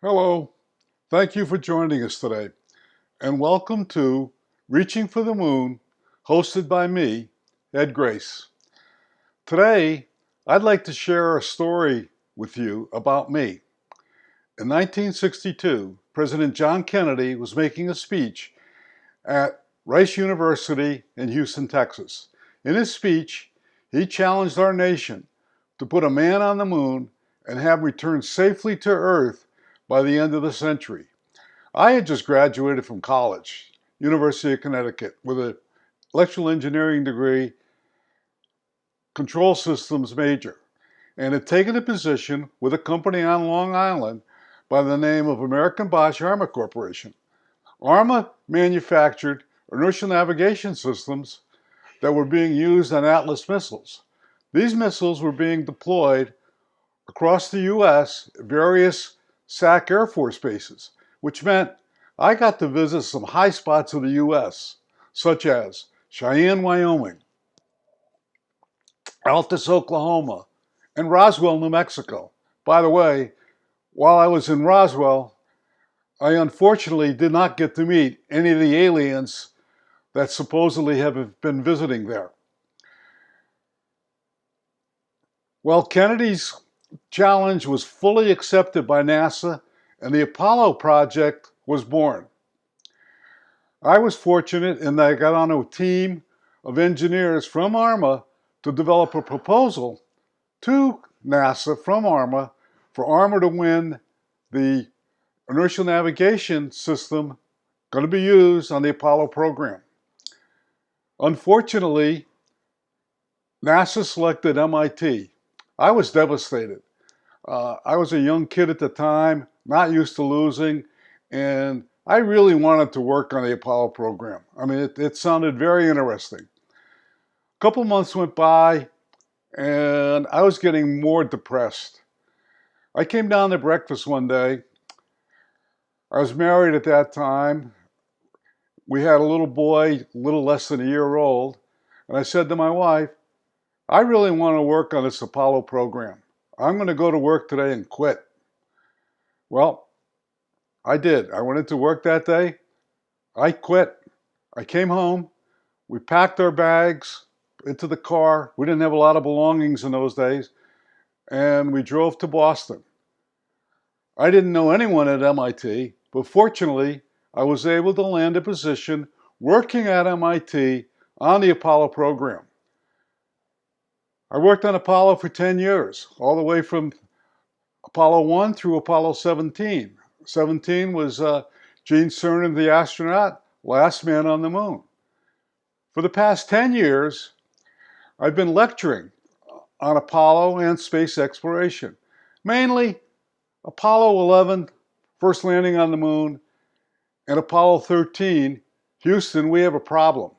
Hello, thank you for joining us today, and welcome to Reaching for the Moon, hosted by me, Ed Grace. Today, I'd like to share a story with you about me. In 1962, President John Kennedy was making a speech at Rice University in Houston, Texas. In his speech, he challenged our nation to put a man on the moon and have him return safely to Earth by the end of the century. I had just graduated from college, University of Connecticut, with an electrical engineering degree, control systems major, and had taken a position with a company on Long Island by the name of American Bosch Arma Corporation. Arma manufactured inertial navigation systems that were being used on Atlas missiles. These missiles were being deployed across the U.S. at various SAC Air Force bases, which meant I got to visit some high spots of the U.S., such as Cheyenne, Wyoming, Altus, Oklahoma, and Roswell, New Mexico. By the way, while I was in Roswell, I unfortunately did not get to meet any of the aliens that supposedly have been visiting there. Well, Kennedy's challenge was fully accepted by NASA, and the Apollo project was born. I was fortunate in that I got on a team of engineers from ARMA to develop a proposal to NASA from ARMA for ARMA to win the inertial navigation system going to be used on the Apollo program. Unfortunately, NASA selected MIT. I was devastated. I was a young kid at the time, not used to losing, and I really wanted to work on the Apollo program. I mean, it sounded very interesting. A couple months went by, and I was getting more depressed. I came down to breakfast one day. I was married at that time. We had a little boy, a little less than a year old, and I said to my wife, I really want to work on this Apollo program. I'm going to go to work today and quit. Well, I did. I went into work that day. I quit. I came home. We packed our bags into the car. We didn't have a lot of belongings in those days. And we drove to Boston. I didn't know anyone at MIT, but fortunately, I was able to land a position working at MIT on the Apollo program. I worked on Apollo for 10 years, all the way from Apollo 1 through Apollo 17. 17 was Gene Cernan, the astronaut, last man on the moon. For the past 10 years, I've been lecturing on Apollo and space exploration. Mainly Apollo 11, first landing on the moon, and Apollo 13, Houston, we have a problem.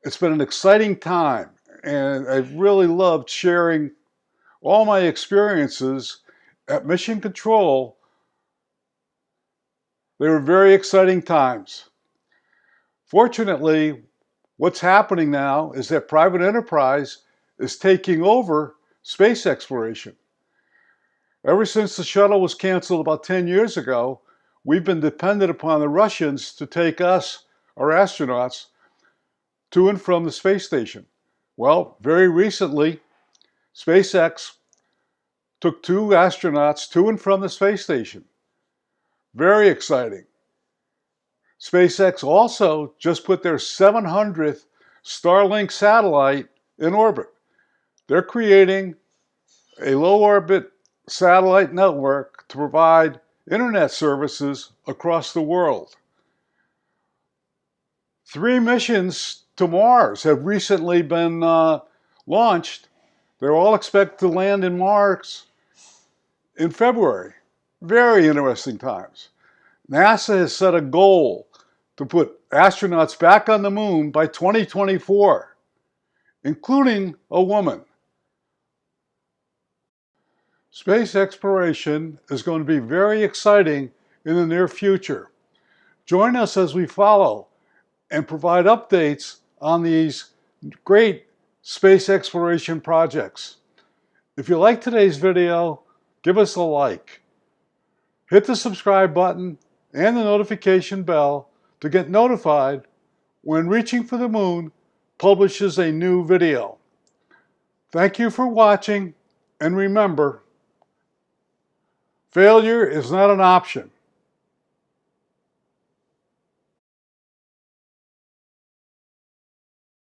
It's been an exciting time, and I've really loved sharing all my experiences at Mission Control. They were very exciting times. Fortunately, what's happening now is that private enterprise is taking over space exploration. Ever since the shuttle was canceled about 10 years ago, we've been dependent upon the Russians to take us, our astronauts, to and from the space station. Well, very recently, SpaceX took 2 astronauts to and from the space station. Very exciting. SpaceX also just put their 700th Starlink satellite in orbit. They're creating a low orbit satellite network to provide internet services across the world. 3 missions to Mars have recently been launched. They're all expected to land in Mars in February. Very interesting times. NASA has set a goal to put astronauts back on the moon by 2024, including a woman. Space exploration is going to be very exciting in the near future. Join us as we follow and provide updates on these great space exploration projects. If you like today's video, give us a like. Hit the subscribe button and the notification bell to get notified when Reaching for the Moon publishes a new video. Thank you for watching, and remember, failure is not an option.